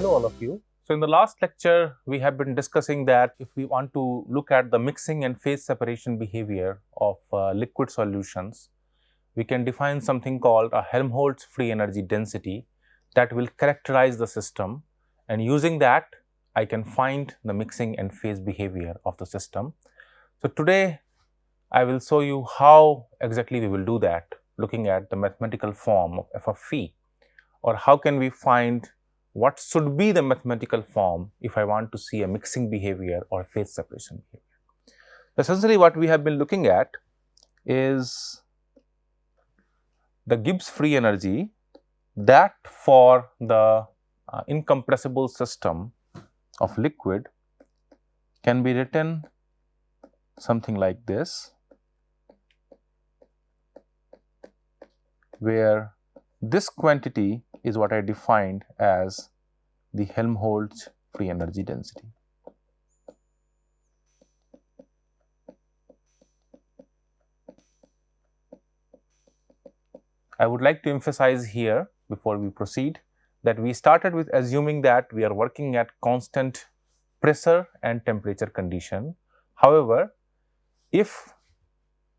Hello all of you. So in the last lecture, we have been discussing that if we want to look at the mixing and phase separation behavior of liquid solutions, we can define something called a Helmholtz free energy density that will characterize the system, and using that, I can find the mixing and phase behavior of the system. So today, I will show you how exactly we will do that, looking at the mathematical form of f of phi, or how can we find what should be the mathematical form if I want to see a mixing behavior or phase separation behavior. Essentially, what we have been looking at is the Gibbs free energy that for the incompressible system of liquid can be written something like this, where this quantity is what I defined as the Helmholtz free energy density. I would like to emphasize here before we proceed that we started with assuming that we are working at constant pressure and temperature condition. However, if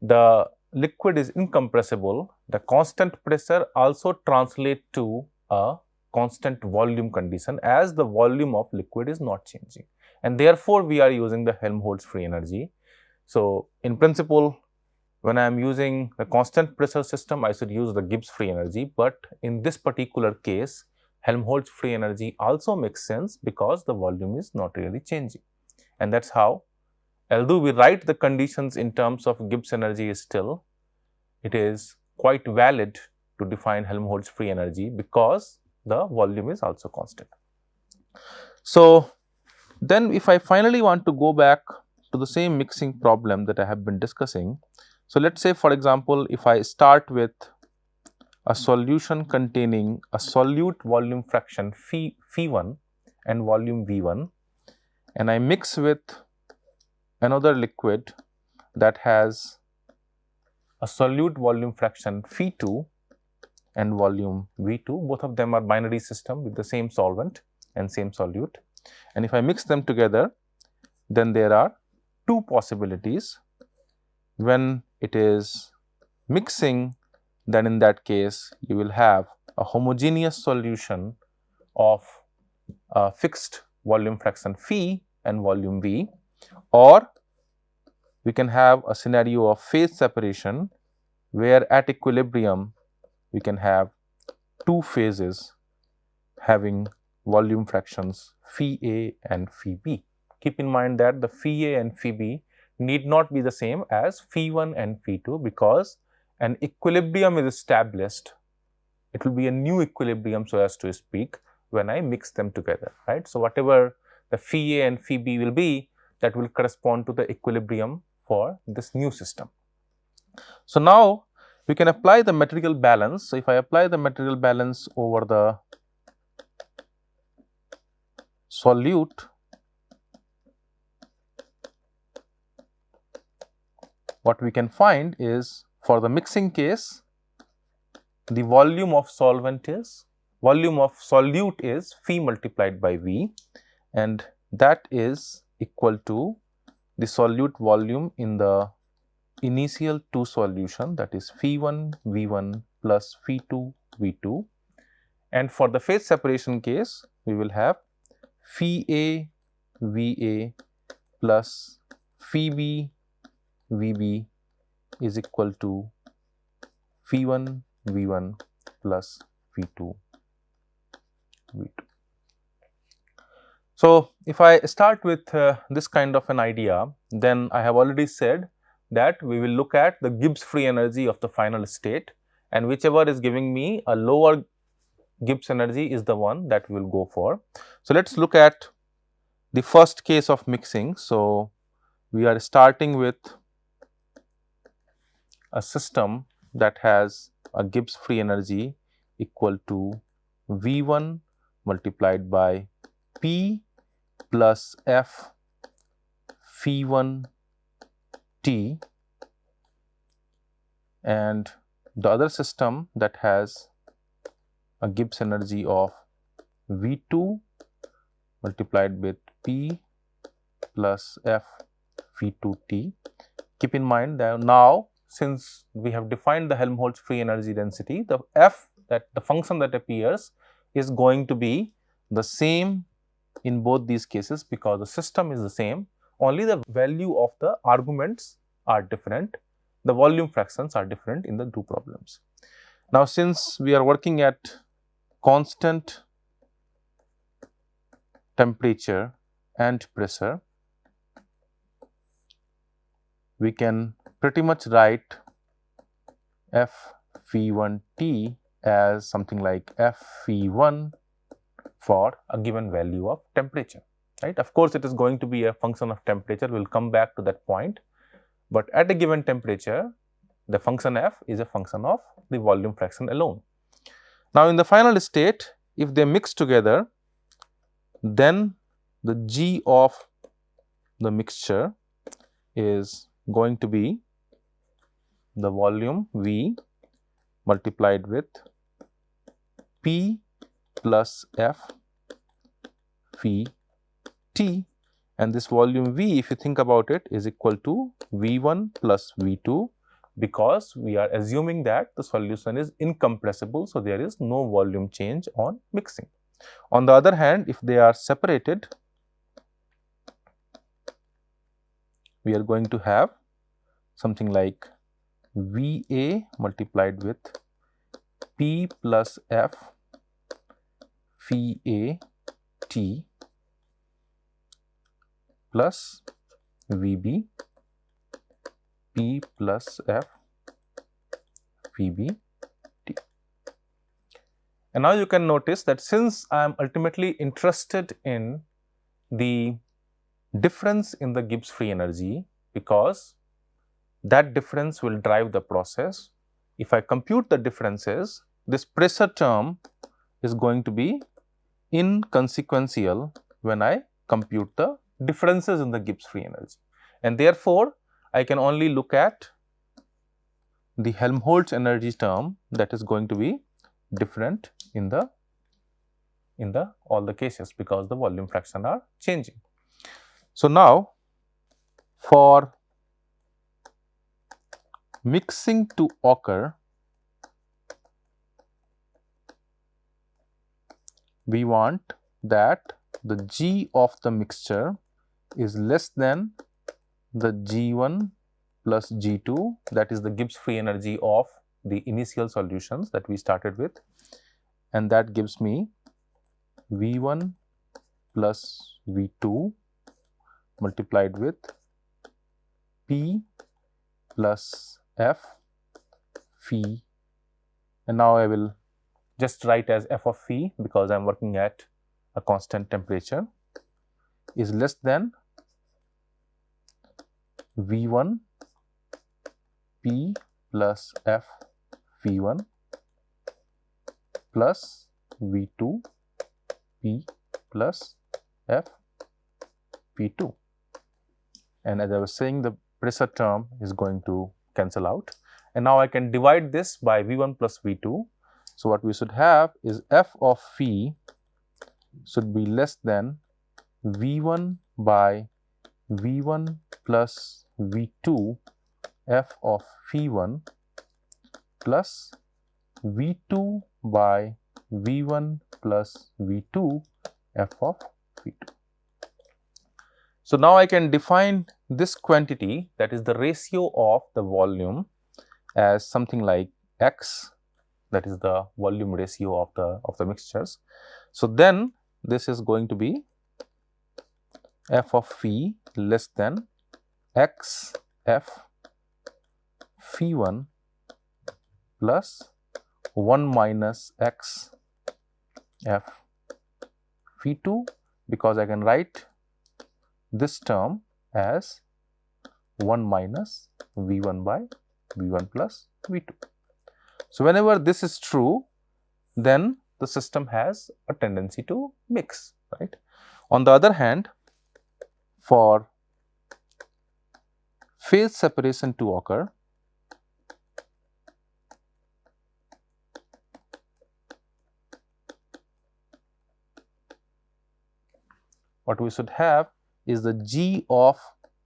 the liquid is incompressible, the constant pressure also translates to a constant volume condition, as the volume of liquid is not changing, and therefore we are using the Helmholtz free energy. So in principle, when I am using the constant pressure system, I should use the Gibbs free energy, but in this particular case, Helmholtz free energy also makes sense because the volume is not really changing. And that's how, although we write the conditions in terms of Gibbs energy, still it is quite valid to define Helmholtz free energy because the volume is also constant. So then if I finally want to go back to the same mixing problem that I have been discussing, so let's say, for example, if I start with a solution containing a solute volume fraction phi1 and volume V1, and I mix with another liquid that has a solute volume fraction phi2 and volume V2, both of them are binary system with the same solvent and same solute, and if I mix them together, then there are two possibilities. When it is mixing, then in that case you will have a homogeneous solution of a fixed volume fraction phi and volume V, or we can have a scenario of phase separation where at equilibrium we can have two phases having volume fractions phi A and phi B. Keep in mind that the phi A and phi B need not be the same as phi1 and phi2, because an equilibrium is established. It will be a new equilibrium, so as to speak, when I mix them together, right? So whatever the phi A and phi B will be, that will correspond to the equilibrium for this new system. So now we can apply the material balance. So if I apply the material balance over the solute, what we can find is, for the mixing case, the volume of solute is phi multiplied by V, and that is equal to the solute volume in the initial two solution, that is phi1 V1 plus phi2 V2, and for the phase separation case we will have phi A VA plus phi B VB is equal to phi1 V1 plus phi2 V2. So if I start with this kind of an idea, then I have already said that we will look at the Gibbs free energy of the final state, and whichever is giving me a lower Gibbs energy is the one that we will go for. So let's look at the first case of mixing. So we are starting with a system that has a Gibbs free energy equal to V1 multiplied by P plus F phi1 T, and the other system that has a Gibbs energy of V2 multiplied with P plus F V2T. Keep in mind that now, since we have defined the Helmholtz free energy density, the F, that the function that appears, is going to be the same in both these cases because the system is the same, only the value of the arguments are different, the volume fractions are different in the two problems. Now, since we are working at constant temperature and pressure, we can pretty much write F V1T as something like F V1 for a given value of temperature, right. Of course, it is going to be a function of temperature, we will come back to that point, but at a given temperature, the function F is a function of the volume fraction alone. Now, in the final state, if they mix together, then the G of the mixture is going to be the volume V multiplied with P plus F V T, and this volume V, if you think about it, is equal to V1 plus V2, because we are assuming that the solution is incompressible. So, there is no volume change on mixing. On the other hand, if they are separated, we are going to have something like VA multiplied with P plus F VA T plus VB P plus F VB T. And now you can notice that since I am ultimately interested in the difference in the Gibbs free energy, because that difference will drive the process. If I compute the differences, this pressure term is going to be inconsequential when I compute the differences in the Gibbs free energy, and therefore, I can only look at the Helmholtz energy term that is going to be different in all the cases, because the volume fraction are changing. So, now for mixing to occur, we want that the G of the mixture is less than the G1 plus G2, that is the Gibbs free energy of the initial solutions that we started with, and that gives me V1 plus V2 multiplied with P plus F phi, and now I will just write as f of phi, because I am working at a constant temperature, is less than V1 P plus F phi1 plus V2 P plus F P2, and as I was saying, the pressure term is going to cancel out, and now I can divide this by V1 plus V2. So, what we should have is f of phi should be less than V1 by V1 plus V2 f of phi1 plus V2 by V1 plus V2 f of phi2. So, now I can define this quantity, that is the ratio of the volume, as something like x, that is the volume ratio of the mixtures. So, then this is going to be f of phi less than x f phi1 plus 1 minus x f phi2, because I can write this term as 1 minus V1 by V1 plus V2. So, whenever this is true, then the system has a tendency to mix, right. On the other hand, for phase separation to occur, what we should have is the G of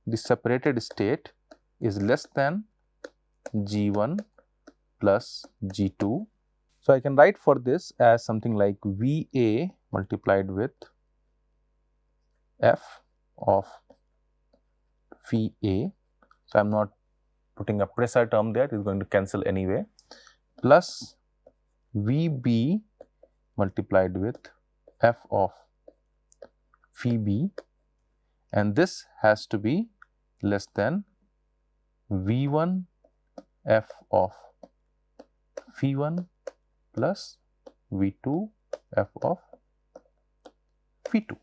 the separated state is less than G1 plus G2. So, I can write for this as something like VA multiplied with F of phi A. So, I am not putting a pressure term there, it is going to cancel anyway, plus VB multiplied with F of phi B, and this has to be less than V1 F of phi 1 plus V2 F of phi 2,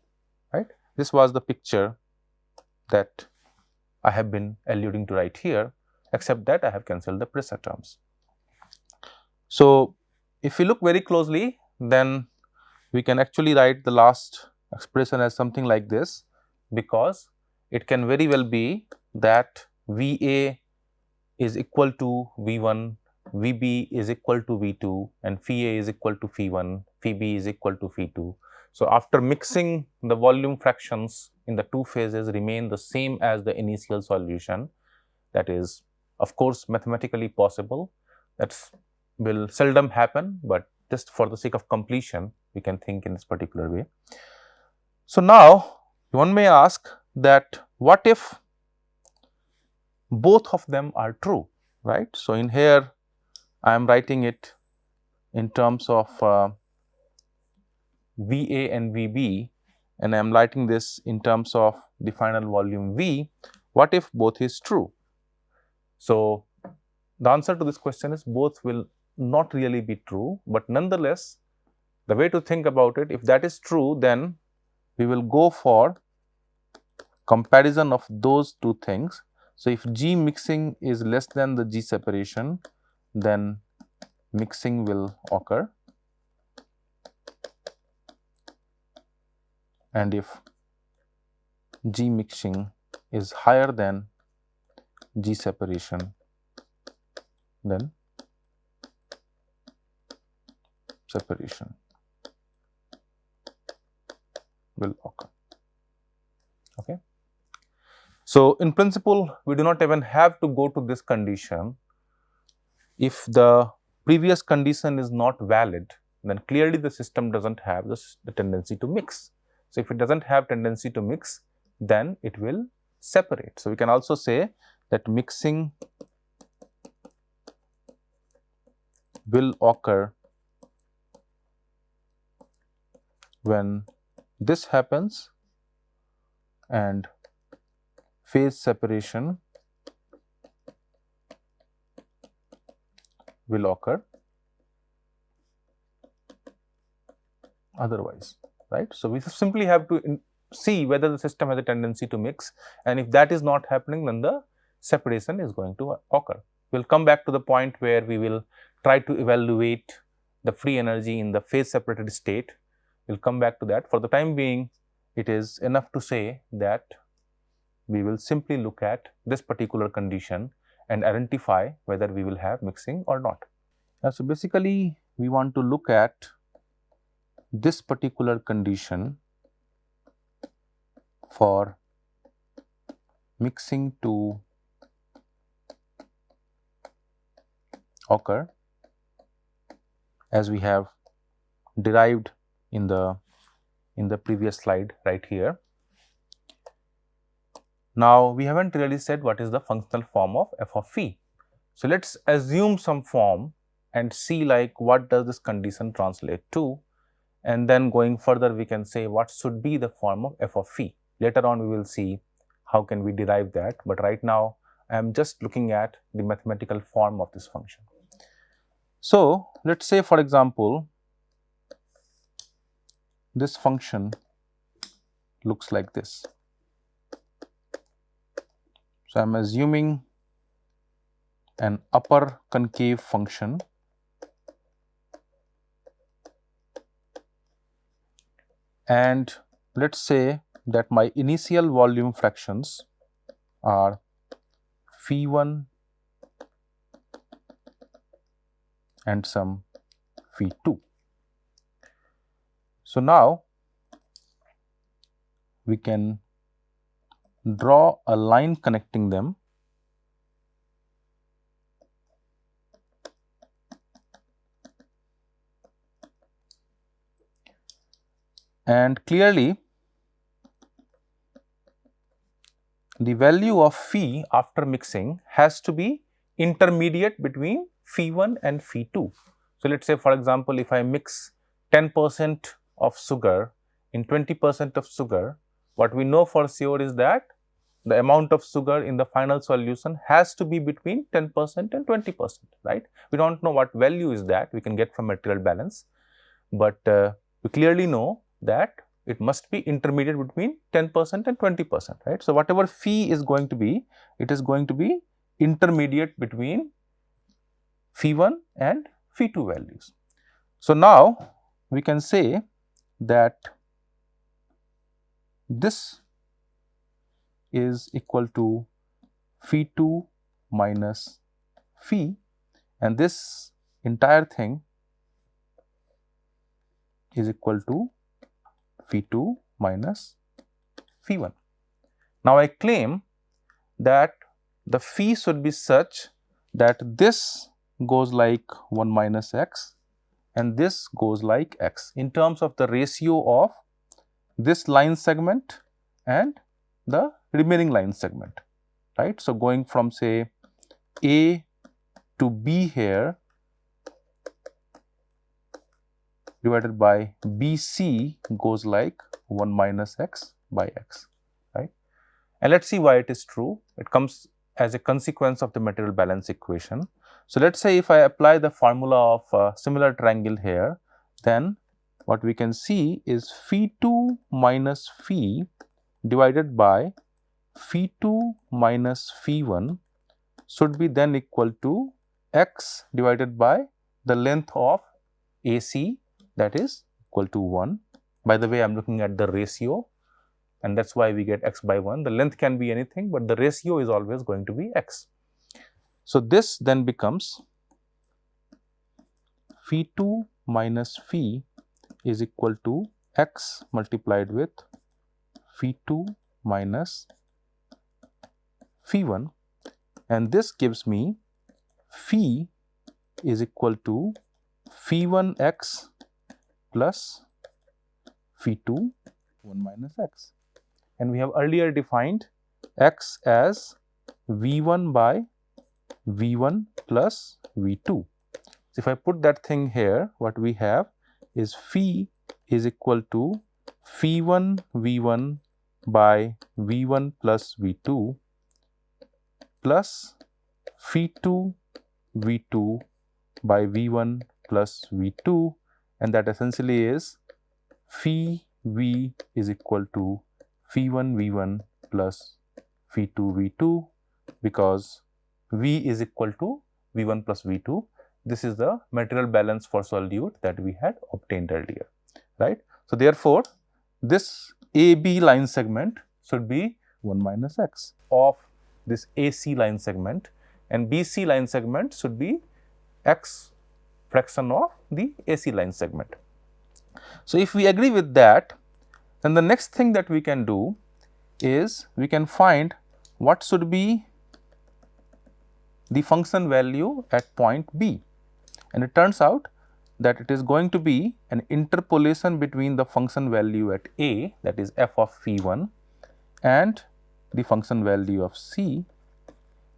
right. This was the picture that I have been alluding to right here, except that I have cancelled the pressure terms. So, if we look very closely, then we can actually write the last expression as something like this, because it can very well be that VA is equal to V1, VB is equal to V2, and phi A is equal to phi 1, phi B is equal to phi 2. So, after mixing, the volume fractions in the two phases remain the same as the initial solution. That is, of course, mathematically possible. That will seldom happen, but just for the sake of completion, we can think in this particular way. So, now one may ask that what if both of them are true, right. So, in here I am writing it in terms of VA and VB, and I am writing this in terms of the final volume V. What if both is true? So, the answer to this question is both will not really be true, but nonetheless, the way to think about it, if that is true, then we will go for comparison of those two things. So, if G mixing is less than the G separation, then mixing will occur, and if G mixing is higher than G separation, then separation will occur. Okay. So, in principle, we do not even have to go to this condition. If the previous condition is not valid, then clearly the system does not have the tendency to mix. So, if it does not have tendency to mix, then it will separate. So, we can also say that mixing will occur when this happens and phase separation will occur otherwise, right. So, we simply have to see whether the system has a tendency to mix, and if that is not happening, then the separation is going to occur. We will come back to the point where we will try to evaluate the free energy in the phase separated state. We will come back to that. For the time being, it is enough to say that we will simply look at this particular condition and identify whether we will have mixing or not. So, basically we want to look at this particular condition for mixing to occur as we have derived in the previous slide right here. Now, we have not really said what is the functional form of f of phi. So, let us assume some form and see like what does this condition translate to, and then going further we can say what should be the form of f of phi. Later on we will see how can we derive that, but right now I am just looking at the mathematical form of this function. So, let us say for example, this function looks like this. So, I am assuming an upper concave function and let us say that my initial volume fractions are phi 1 and some phi 2. So, now we can draw a line connecting them. And clearly, the value of phi after mixing has to be intermediate between phi1 and phi2. So, let us say for example, if I mix 10% of sugar in 20% of sugar, what we know for sure is that the amount of sugar in the final solution has to be between 10% and 20%, right. We do not know what value is that we can get from material balance, but we clearly know that it must be intermediate between 10% and 20%, right. So, whatever phi is going to be, it is going to be intermediate between phi1 and phi2 values. So, now we can say that this is equal to phi2 minus phi, and this entire thing is equal to phi2 minus phi1. Now, I claim that the phi should be such that this goes like 1 minus x and this goes like x in terms of the ratio of this line segment and the remaining line segment, right. So, going from say A to B here divided by BC goes like 1 minus x by x, right. And let us see why it is true. It comes as a consequence of the material balance equation. So, let us say if I apply the formula of a similar triangle here, then what we can see is phi2 minus phi divided by phi2 minus phi1 should be then equal to x divided by the length of AC, that is equal to 1. By the way, I am looking at the ratio, and that is why we get x by 1. The length can be anything, but the ratio is always going to be x. So, this then becomes phi2 minus phi is equal to x multiplied with phi2 minus phi1, and this gives me phi is equal to phi1x plus phi2 1 minus x, and we have earlier defined x as v1 by v1 plus v2. So, if I put that thing here, what we have is phi is equal to phi1 v1 by v1 plus v2 plus phi2 v2 by v1 plus v2, and that essentially is phi v is equal to phi1 v1 plus phi2 v2, because v is equal to v1 plus v2. This is the material balance for solute that we had obtained earlier, right. So, therefore, this AB line segment should be 1 minus x of this AC line segment, and BC line segment should be x fraction of the AC line segment. So, if we agree with that, then the next thing that we can do is we can find what should be the function value at point B, and it turns out that it is going to be an interpolation between the function value at A, that is f of phi1, and the function value of C,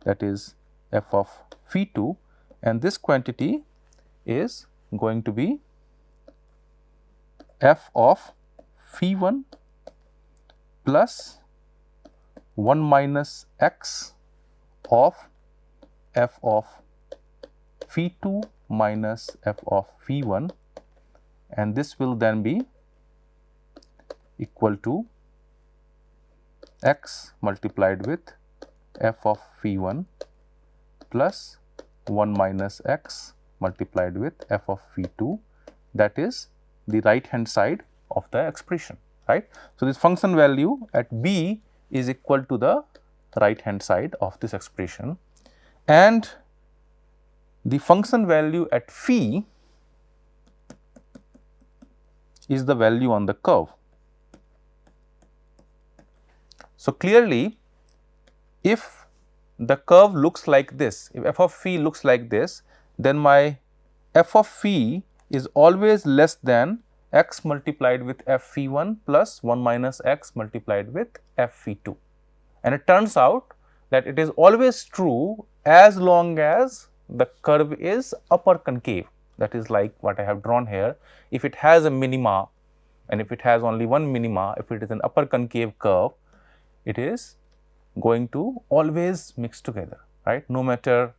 that is f of phi2, and this quantity is going to be f of phi1 plus 1 minus x of f of phi2 minus f of phi1, and this will then be equal to x multiplied with f of phi1 plus 1 minus x multiplied with f of phi2, that is the right hand side of the expression, right. So, this function value at B is equal to the right hand side of this expression, and the function value at phi is the value on the curve. So, clearly if the curve looks like this, if f of phi looks like this, then my f of phi is always less than x multiplied with f phi 1 plus 1 minus x multiplied with f phi 2. And it turns out that it is always true as long as the curve is upper concave, that is like what I have drawn here. If it has a minima and if it has only one minima, if it is an upper concave curve, it is going to always mix together, right, no matter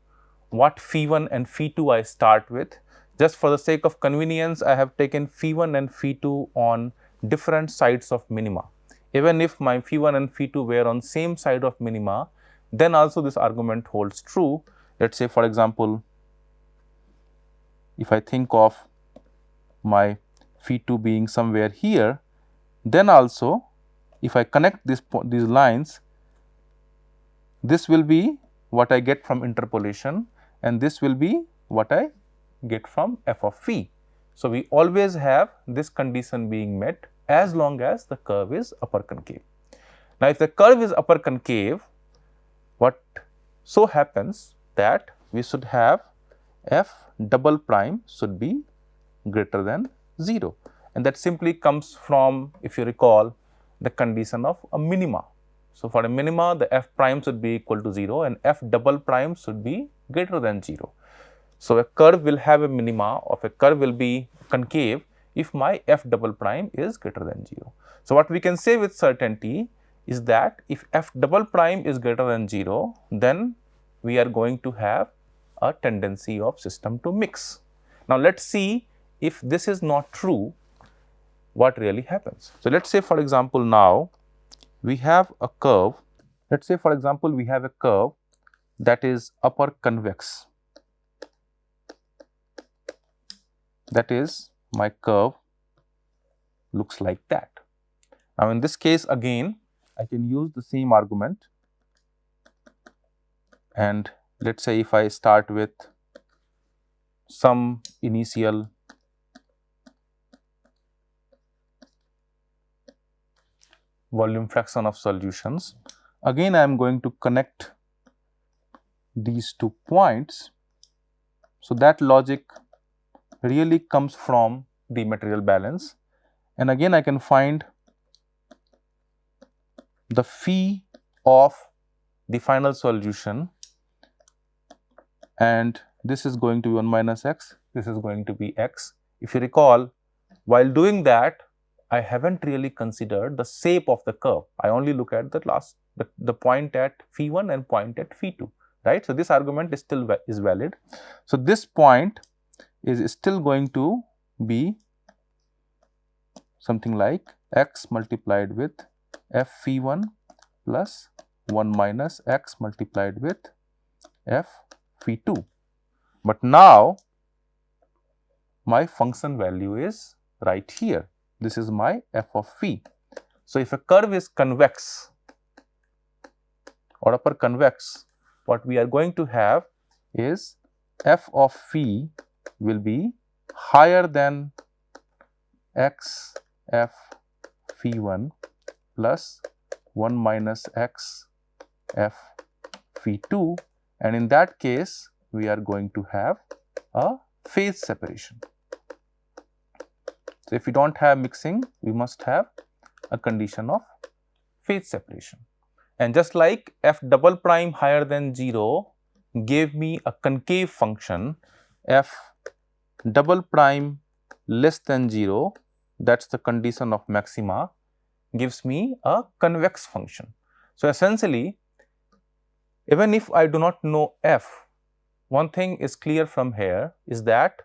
what phi 1 and phi 2 I start with. Just for the sake of convenience, I have taken phi 1 and phi 2 on different sides of minima. Even if my phi 1 and phi 2 were on same side of minima, then also this argument holds true. Let us say, for example, if I think of my phi 2 being somewhere here, then also if I connect these lines, this will be what I get from interpolation and this will be what I get from f of phi. So, we always have this condition being met as long as the curve is upper concave. Now, if the curve is upper concave, what so happens that we should have f double prime should be greater than 0, and that simply comes from, if you recall, the condition of a minima. So, for a minima, the f prime should be equal to 0 and f double prime should be greater than 0. So, a curve will have a minima of a curve will be concave if my f double prime is greater than 0. So, what we can say with certainty is that if f double prime is greater than 0, then we are going to have a tendency of system to mix. Now, let us see if this is not true, what really happens. So, let us say, for example, now we have a curve, let us say for example, we have a curve that is upper convex, that is my curve looks like that. Now, in this case again I can use the same argument, and let us say if I start with some initial volume fraction of solutions, again I am going to connect these 2 points. So, that logic really comes from the material balance, and again I can find the phi of the final solution, and this is going to be 1 minus x, this is going to be x. If you recall, while doing that, I haven't really considered the shape of the curve. I only look at the point at phi 1 and point at phi 2, right. So, this argument is still valid. So, this point is still going to be something like x multiplied with f phi 1 plus 1 minus x multiplied with f phi 2. But now, my function value is right here. This is my f of phi. So, if a curve is convex or upper convex, what we are going to have is f of phi will be higher than x f phi 1 plus 1 minus x f phi 2, and in that case we are going to have a phase separation. So, if we do not have mixing, we must have a condition of phase separation. And just like f double prime higher than 0 gave me a concave function, f double prime less than 0, that is the condition of maxima, gives me a convex function. So, essentially, even if I do not know f, one thing is clear from here is that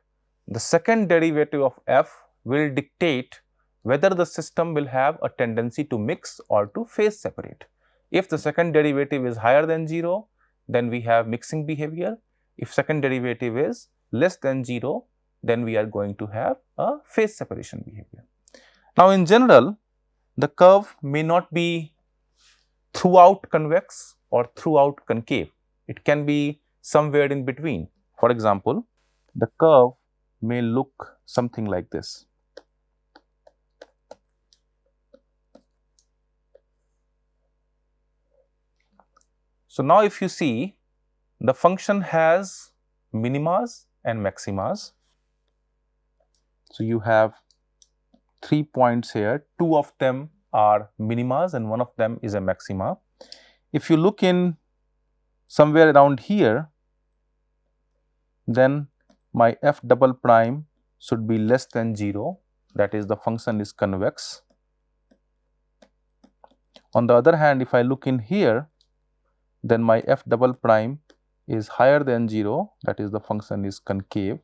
the second derivative of f will dictate whether the system will have a tendency to mix or to phase separate. If the second derivative is higher than 0, then we have mixing behavior. If second derivative is less than 0, then we are going to have a phase separation behavior. Now, in general, the curve may not be throughout convex or throughout concave. It can be somewhere in between. For example, the curve may look something like this. So now if you see, the function has minimas and maximas. So you have 3 points here, 2 of them are minimas and 1 of them is a maxima. If you look in somewhere around here, then my f double prime should be less than 0, that is the function is convex. On the other hand, if I look in here, then my f double prime is higher than 0, that is the function is concave.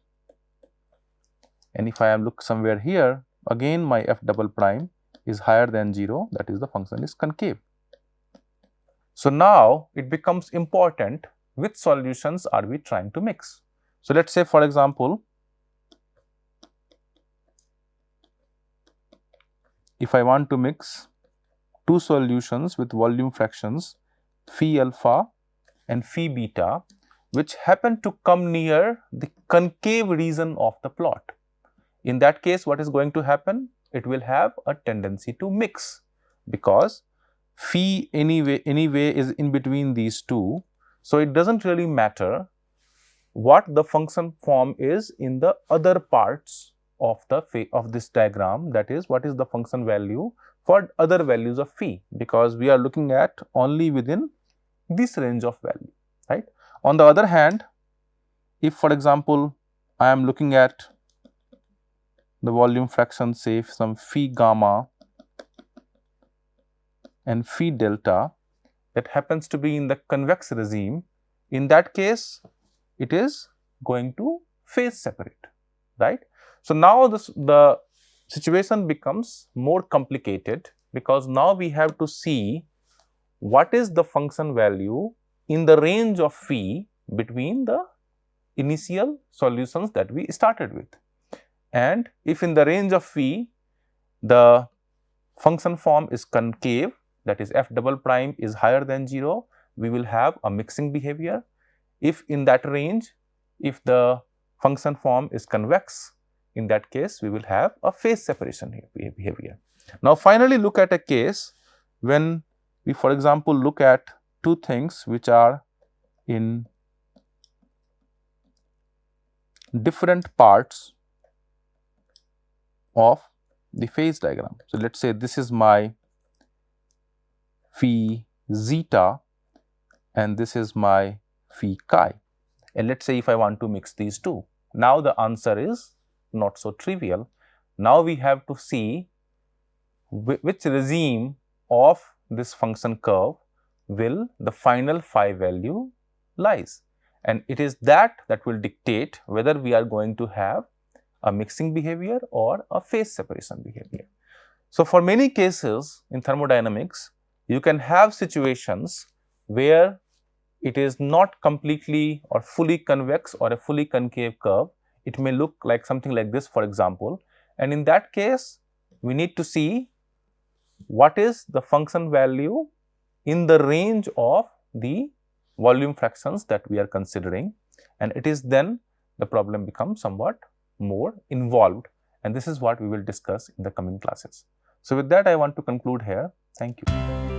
And if I am look somewhere here, again my f double prime is higher than 0, that is the function is concave. So now it becomes important which solutions are we trying to mix. So let's say for example, if I want to mix two solutions with volume fractions phi alpha and phi beta, which happen to come near the concave region of the plot. In that case, what is going to happen? It will have a tendency to mix, because phi anyway is in between these two. So it doesn't really matter what the function form is in the other parts of this diagram, that is what is the function value for other values of phi, because we are looking at only within this range of value, right. On the other hand, if for example I am looking at the volume fraction, say some phi gamma and phi delta that happens to be in the convex regime, in that case it is going to phase separate, right. So now the situation becomes more complicated, because now we have to see what is the function value in the range of phi between the initial solutions that we started with. And if in the range of phi the function form is concave, that is f double prime is higher than 0, we will have a mixing behavior. If in that range, if the function form is convex, in that case we will have a phase separation behavior. Now finally look at a case when we for example look at two things which are in different parts of the phase diagram. So let's say this is my phi zeta and this is my phi chi, and let's say if I want to mix these two. Now the answer is not so trivial. Now we have to see which regime of this function curve will the final phi value lies, and it is that will dictate whether we are going to have a mixing behavior or a phase separation behavior. So for many cases in thermodynamics, you can have situations where it is not completely or fully convex or a fully concave curve. It may look like something like this, for example, and in that case we need to see what is the function value in the range of the volume fractions that we are considering, and it is then the problem becomes somewhat more involved, and this is what we will discuss in the coming classes. So with that I want to conclude here. Thank you.